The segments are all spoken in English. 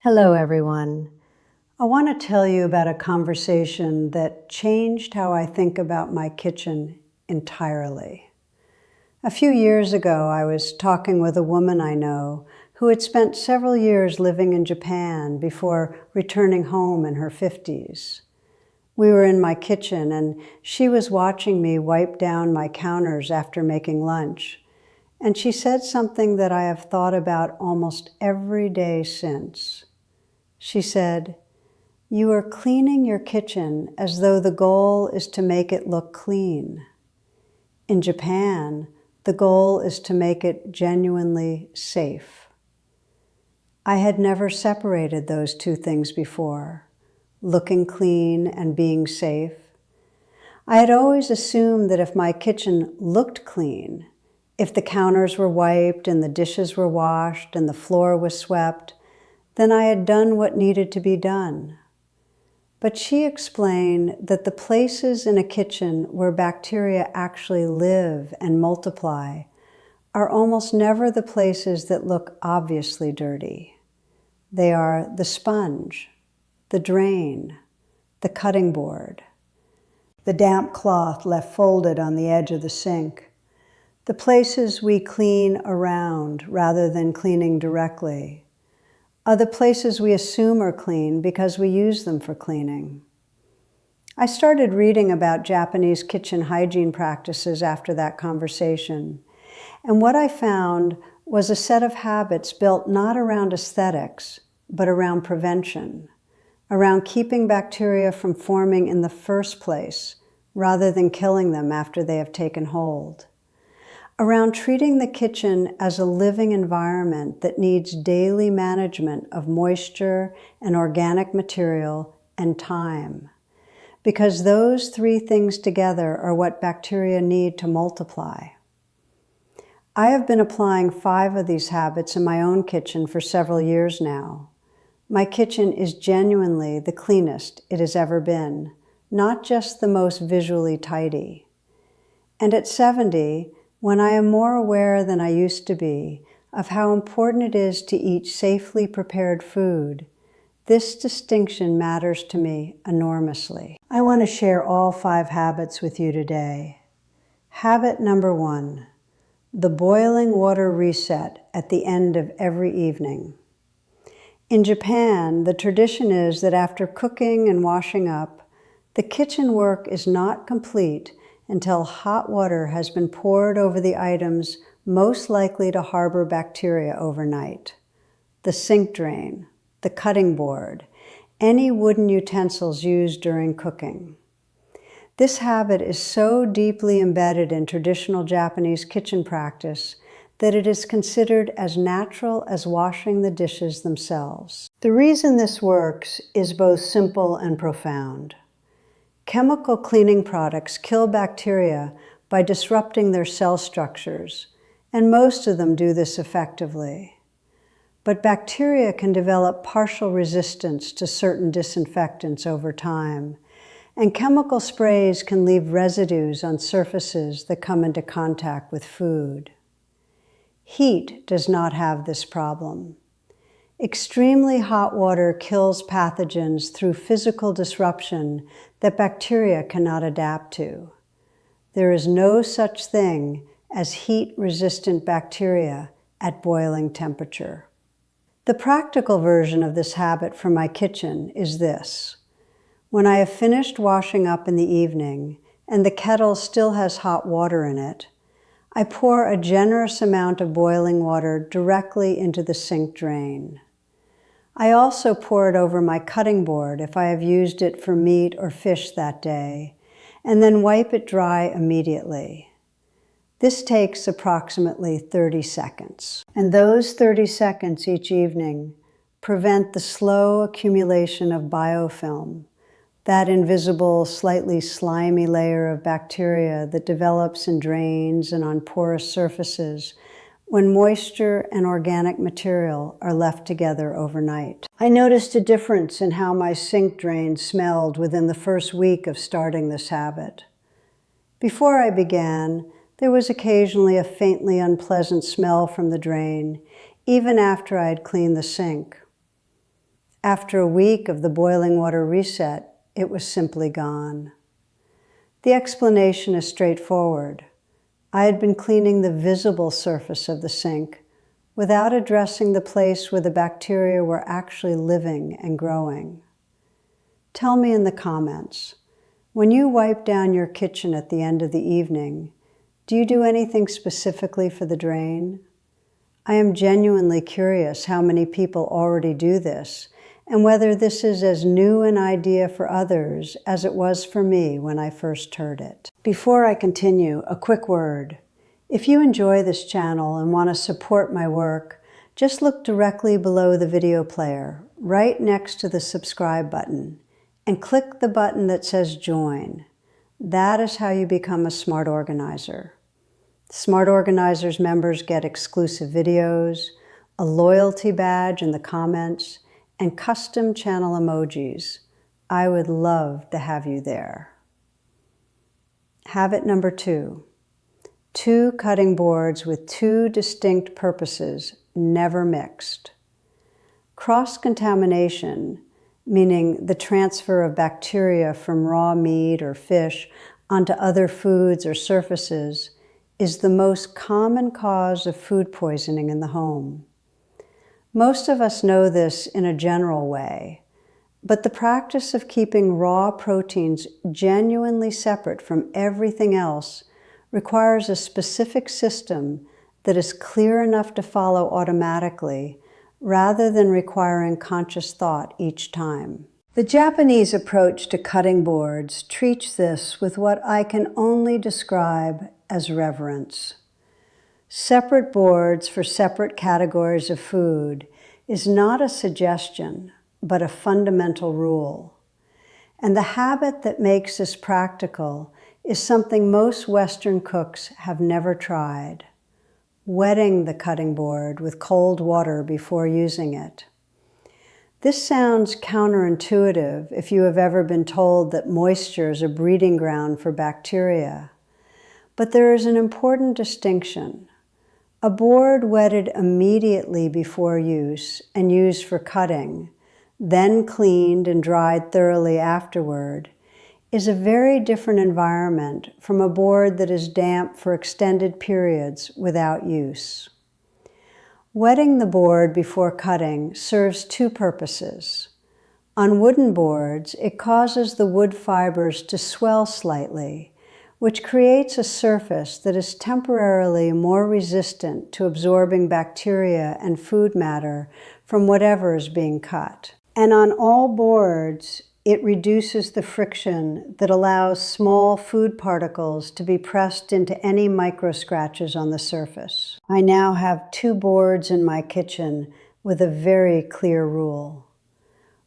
Hello, everyone. I want to tell you about a conversation that changed how I think about my kitchen entirely. A few years ago, I was talking with a woman I know who had spent several years living in Japan before returning home in her 50s. We were in my kitchen, and she was watching me wipe down my counters after making lunch. And she said something that I have thought about almost every day since. She said, "You are cleaning your kitchen as though the goal is to make it look clean. In Japan, the goal is to make it genuinely safe." I had never separated those two things before, looking clean and being safe. I had always assumed that if my kitchen looked clean, if the counters were wiped and the dishes were washed and the floor was swept, then I had done what needed to be done. But she explained that the places in a kitchen where bacteria actually live and multiply are almost never the places that look obviously dirty. They are the sponge, the drain, the cutting board, the damp cloth left folded on the edge of the sink, the places we clean around rather than cleaning directly, are the places we assume are clean because we use them for cleaning. I started reading about Japanese kitchen hygiene practices after that conversation, and what I found was a set of habits built not around aesthetics, but around prevention, around keeping bacteria from forming in the first place, rather than killing them after they have taken hold, around treating the kitchen as a living environment that needs daily management of moisture and organic material and time, because those three things together are what bacteria need to multiply. I have been applying 5 of these habits in my own kitchen for several years now. My kitchen is genuinely the cleanest it has ever been, not just the most visually tidy. And at 70, when I am more aware than I used to be of how important it is to eat safely prepared food, this distinction matters to me enormously. I want to share all 5 habits with you today. Habit number 1, the boiling water reset at the end of every evening. In Japan, the tradition is that after cooking and washing up, the kitchen work is not complete until hot water has been poured over the items most likely to harbor bacteria overnight. The sink drain, the cutting board, any wooden utensils used during cooking. This habit is so deeply embedded in traditional Japanese kitchen practice that it is considered as natural as washing the dishes themselves. The reason this works is both simple and profound. Chemical cleaning products kill bacteria by disrupting their cell structures, and most of them do this effectively. But bacteria can develop partial resistance to certain disinfectants over time, and chemical sprays can leave residues on surfaces that come into contact with food. Heat does not have this problem. Extremely hot water kills pathogens through physical disruption that bacteria cannot adapt to. There is no such thing as heat-resistant bacteria at boiling temperature. The practical version of this habit for my kitchen is this. When I have finished washing up in the evening and the kettle still has hot water in it, I pour a generous amount of boiling water directly into the sink drain. I also pour it over my cutting board if I have used it for meat or fish that day, and then wipe it dry immediately. This takes approximately 30 seconds. And those 30 seconds each evening prevent the slow accumulation of biofilm, that invisible, slightly slimy layer of bacteria that develops in drains and on porous surfaces when moisture and organic material are left together overnight. I noticed a difference in how my sink drain smelled within the first week of starting this habit. Before I began, there was occasionally a faintly unpleasant smell from the drain, even after I had cleaned the sink. After a week of the boiling water reset, it was simply gone. The explanation is straightforward. I had been cleaning the visible surface of the sink without addressing the place where the bacteria were actually living and growing. Tell me in the comments, when you wipe down your kitchen at the end of the evening, do you do anything specifically for the drain? I am genuinely curious how many people already do this, and whether this is as new an idea for others as it was for me when I first heard it. Before I continue, a quick word. If you enjoy this channel and want to support my work, just look directly below the video player, right next to the subscribe button, and click the button that says Join. That is how you become a Smart Organizer. Smart Organizers members get exclusive videos, a loyalty badge in the comments, and custom channel emojis. I would love to have you there. Habit number 2. 2 cutting boards with 2 distinct purposes, never mixed. Cross-contamination, meaning the transfer of bacteria from raw meat or fish onto other foods or surfaces, is the most common cause of food poisoning in the home. Most of us know this in a general way, but the practice of keeping raw proteins genuinely separate from everything else requires a specific system that is clear enough to follow automatically, rather than requiring conscious thought each time. The Japanese approach to cutting boards treats this with what I can only describe as reverence. Separate boards for separate categories of food is not a suggestion, but a fundamental rule. And the habit that makes this practical is something most Western cooks have never tried: wetting the cutting board with cold water before using it. This sounds counterintuitive if you have ever been told that moisture is a breeding ground for bacteria. But there is an important distinction. A board wetted immediately before use and used for cutting, then cleaned and dried thoroughly afterward, is a very different environment from a board that is damp for extended periods without use. Wetting the board before cutting serves 2 purposes. On wooden boards, it causes the wood fibers to swell slightly, which creates a surface that is temporarily more resistant to absorbing bacteria and food matter from whatever is being cut. And on all boards, it reduces the friction that allows small food particles to be pressed into any micro scratches on the surface. I now have 2 boards in my kitchen with a very clear rule.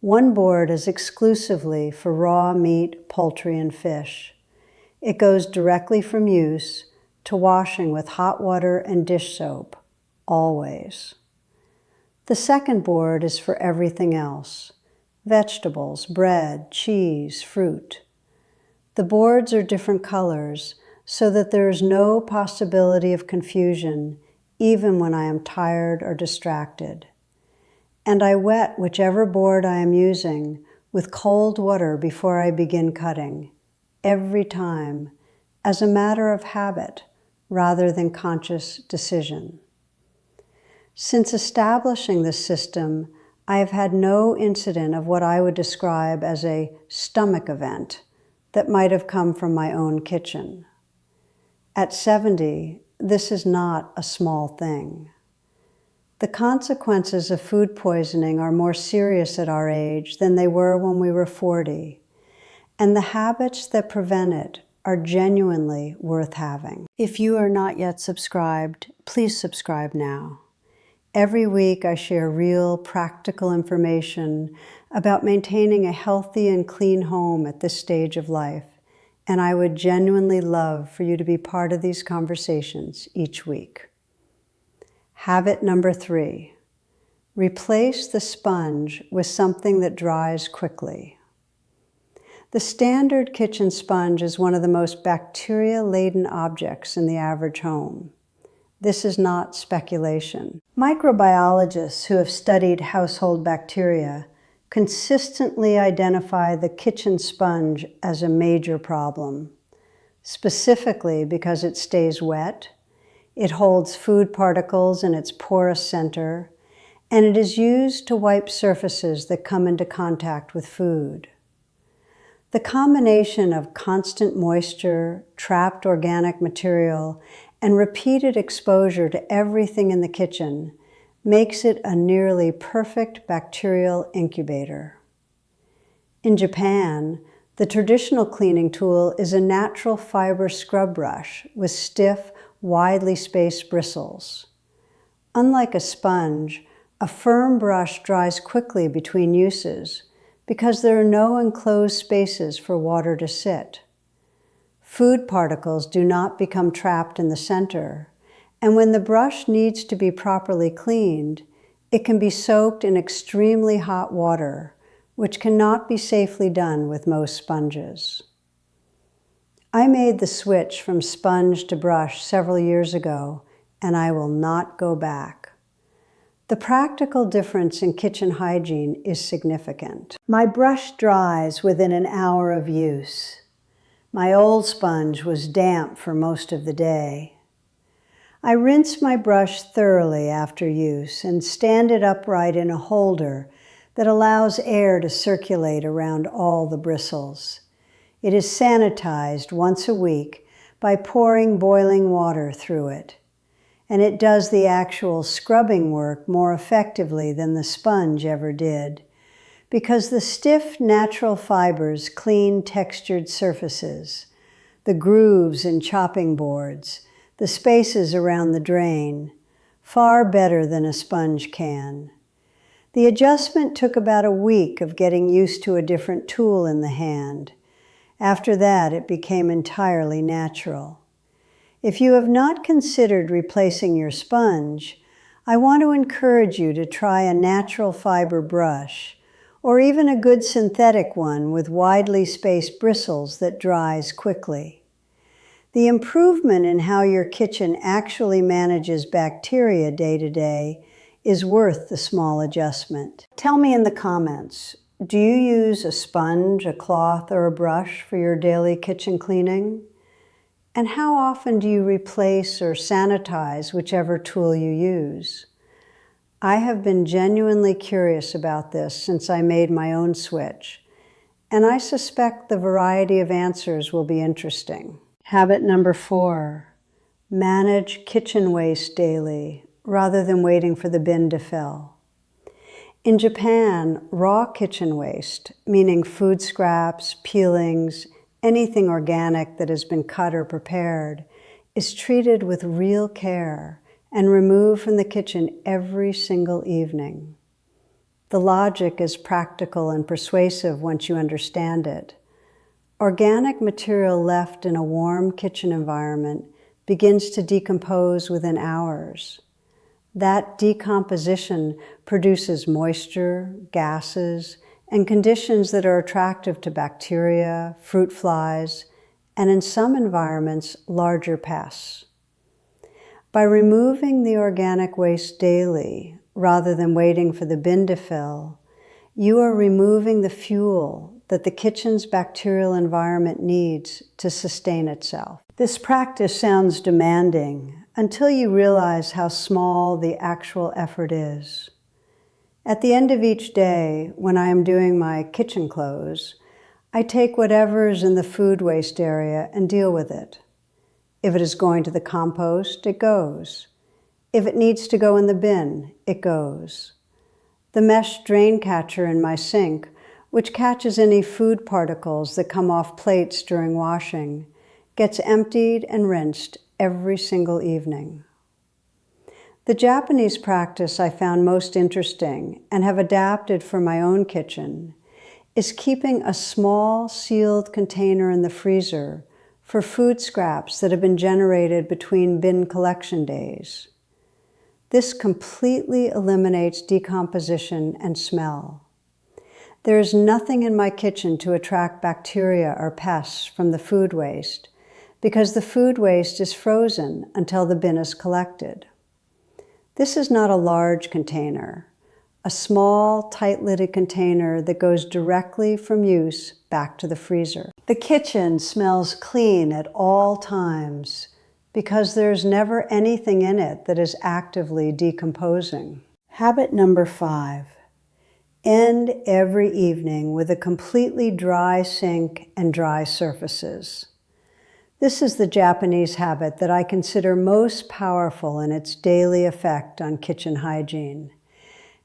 One board is exclusively for raw meat, poultry, and fish. It goes directly from use to washing with hot water and dish soap, always. The second board is for everything else: vegetables, bread, cheese, fruit. The boards are different colors so that there is no possibility of confusion even when I am tired or distracted. And I wet whichever board I am using with cold water before I begin cutting, every time, as a matter of habit rather than conscious decision. Since establishing this system, I have had no incident of what I would describe as a stomach event that might have come from my own kitchen. At 70, this is not a small thing. The consequences of food poisoning are more serious at our age than they were when we were 40, and the habits that prevent it are genuinely worth having. If you are not yet subscribed, please subscribe now. Every week I share real, practical information about maintaining a healthy and clean home at this stage of life, and I would genuinely love for you to be part of these conversations each week. Habit number 3, replace the sponge with something that dries quickly. The standard kitchen sponge is one of the most bacteria-laden objects in the average home. This is not speculation. Microbiologists who have studied household bacteria consistently identify the kitchen sponge as a major problem, specifically because it stays wet, it holds food particles in its porous center, and it is used to wipe surfaces that come into contact with food. The combination of constant moisture, trapped organic material, and repeated exposure to everything in the kitchen makes it a nearly perfect bacterial incubator. In Japan, the traditional cleaning tool is a natural fiber scrub brush with stiff, widely spaced bristles. Unlike a sponge, a firm brush dries quickly between uses because there are no enclosed spaces for water to sit. Food particles do not become trapped in the center, and when the brush needs to be properly cleaned, it can be soaked in extremely hot water, which cannot be safely done with most sponges. I made the switch from sponge to brush several years ago, and I will not go back. The practical difference in kitchen hygiene is significant. My brush dries within an hour of use. My old sponge was damp for most of the day. I rinse my brush thoroughly after use and stand it upright in a holder that allows air to circulate around all the bristles. It is sanitized once a week by pouring boiling water through it, and it does the actual scrubbing work more effectively than the sponge ever did, because the stiff natural fibers clean textured surfaces, the grooves in chopping boards, the spaces around the drain, far better than a sponge can. The adjustment took about a week of getting used to a different tool in the hand. After that, it became entirely natural. If you have not considered replacing your sponge, I want to encourage you to try a natural fiber brush, or even a good synthetic one with widely spaced bristles that dries quickly. The improvement in how your kitchen actually manages bacteria day to day is worth the small adjustment. Tell me in the comments, do you use a sponge, a cloth, or a brush for your daily kitchen cleaning? And how often do you replace or sanitize whichever tool you use? I have been genuinely curious about this since I made my own switch, and I suspect the variety of answers will be interesting. Habit number 4, manage kitchen waste daily rather than waiting for the bin to fill. In Japan, raw kitchen waste, meaning food scraps, peelings, anything organic that has been cut or prepared, is treated with real care and removed from the kitchen every single evening. The logic is practical and persuasive once you understand it. Organic material left in a warm kitchen environment begins to decompose within hours. That decomposition produces moisture, gases, and conditions that are attractive to bacteria, fruit flies, and in some environments, larger pests. By removing the organic waste daily, rather than waiting for the bin to fill, you are removing the fuel that the kitchen's bacterial environment needs to sustain itself. This practice sounds demanding until you realize how small the actual effort is. At the end of each day, when I am doing my kitchen close, I take whatever is in the food waste area and deal with it. If it is going to the compost, it goes. If it needs to go in the bin, it goes. The mesh drain catcher in my sink, which catches any food particles that come off plates during washing, gets emptied and rinsed every single evening. The Japanese practice I found most interesting and have adapted for my own kitchen is keeping a small sealed container in the freezer for food scraps that have been generated between bin collection days. This completely eliminates decomposition and smell. There is nothing in my kitchen to attract bacteria or pests from the food waste because the food waste is frozen until the bin is collected. This is not a large container. a small, tight-lidded container that goes directly from use back to the freezer. The kitchen smells clean at all times because there's never anything in it that is actively decomposing. Habit number 5. End every evening with a completely dry sink and dry surfaces. This is the Japanese habit that I consider most powerful in its daily effect on kitchen hygiene,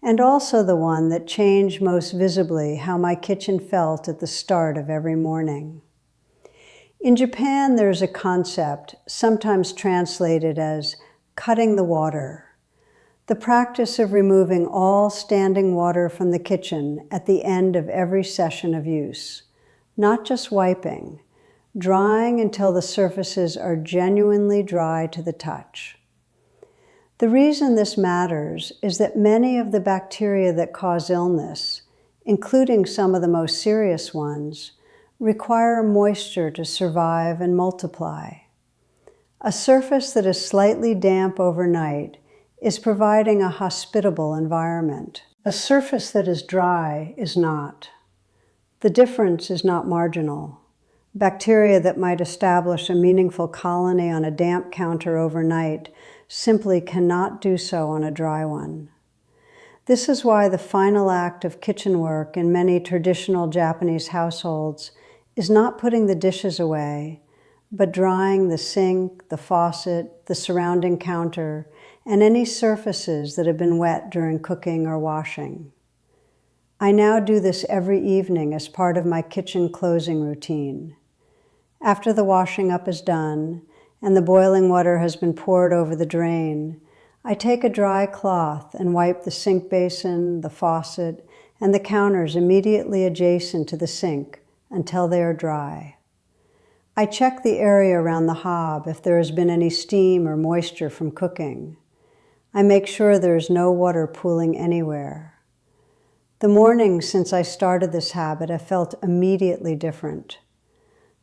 and also the one that changed most visibly how my kitchen felt at the start of every morning. In Japan, there's a concept, sometimes translated as cutting the water, the practice of removing all standing water from the kitchen at the end of every session of use, not just wiping, drying until the surfaces are genuinely dry to the touch. The reason this matters is that many of the bacteria that cause illness, including some of the most serious ones, require moisture to survive and multiply. A surface that is slightly damp overnight is providing a hospitable environment. A surface that is dry is not. The difference is not marginal. Bacteria that might establish a meaningful colony on a damp counter overnight simply cannot do so on a dry one. This is why the final act of kitchen work in many traditional Japanese households is not putting the dishes away, but drying the sink, the faucet, the surrounding counter, and any surfaces that have been wet during cooking or washing. I now do this every evening as part of my kitchen closing routine. After the washing up is done and the boiling water has been poured over the drain, I take a dry cloth and wipe the sink basin, the faucet, and the counters immediately adjacent to the sink until they are dry. I check the area around the hob if there has been any steam or moisture from cooking. I make sure there is no water pooling anywhere. The mornings since I started this habit have felt immediately different.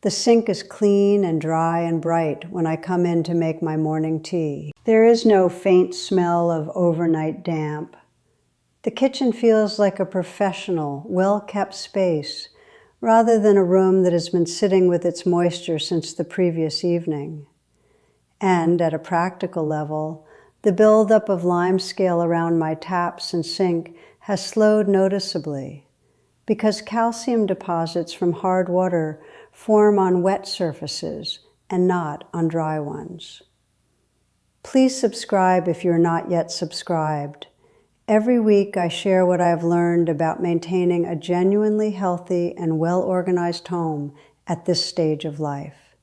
The sink is clean and dry and bright when I come in to make my morning tea. There is no faint smell of overnight damp. The kitchen feels like a professional, well-kept space rather than a room that has been sitting with its moisture since the previous evening. And at a practical level, the buildup of limescale around my taps and sink has slowed noticeably because calcium deposits from hard water form on wet surfaces and not on dry ones. Please subscribe if you're not yet subscribed. Every week I share what I've learned about maintaining a genuinely healthy and well-organized home at this stage of life.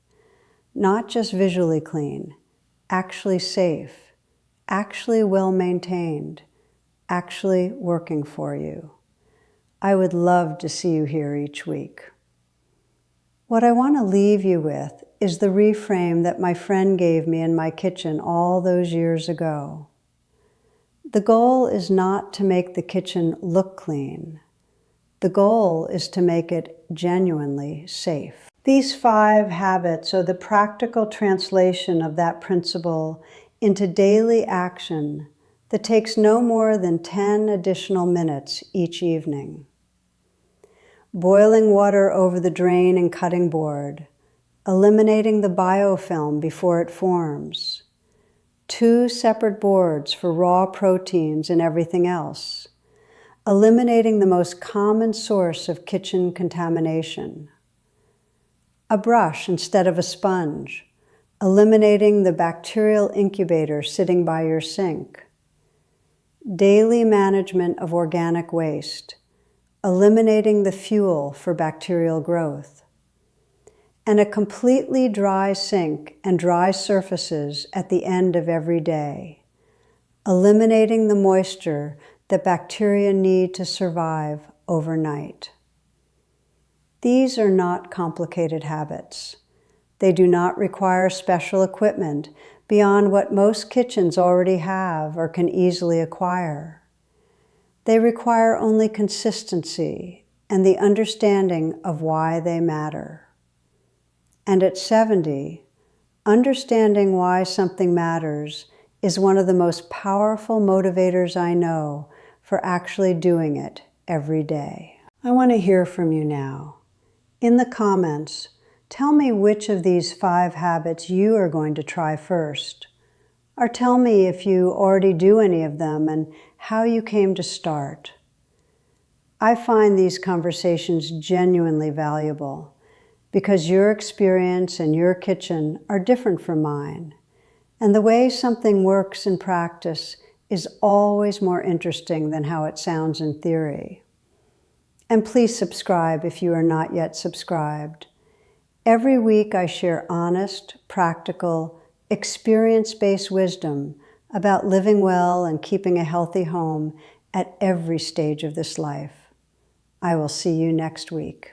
Not just visually clean, actually safe, actually well-maintained, actually working for you. I would love to see you here each week. What I want to leave you with is the reframe that my friend gave me in my kitchen all those years ago. The goal is not to make the kitchen look clean. The goal is to make it genuinely safe. These 5 habits are the practical translation of that principle into daily action that takes no more than 10 additional minutes each evening. Boiling water over the drain and cutting board, eliminating the biofilm before it forms, 2 separate boards for raw proteins and everything else, eliminating the most common source of kitchen contamination, a brush instead of a sponge, eliminating the bacterial incubator sitting by your sink, daily management of organic waste, eliminating the fuel for bacterial growth, and a completely dry sink and dry surfaces at the end of every day, eliminating the moisture that bacteria need to survive overnight. These are not complicated habits. They do not require special equipment beyond what most kitchens already have or can easily acquire. They require only consistency and the understanding of why they matter. And at 70, understanding why something matters is one of the most powerful motivators I know for actually doing it every day. I want to hear from you now. In the comments, tell me which of these 5 habits you are going to try first. Or tell me if you already do any of them and how you came to start. I find these conversations genuinely valuable because your experience and your kitchen are different from mine. And the way something works in practice is always more interesting than how it sounds in theory. And please subscribe if you are not yet subscribed. Every week I share honest, practical, experience-based wisdom about living well and keeping a healthy home at every stage of this life. I will see you next week.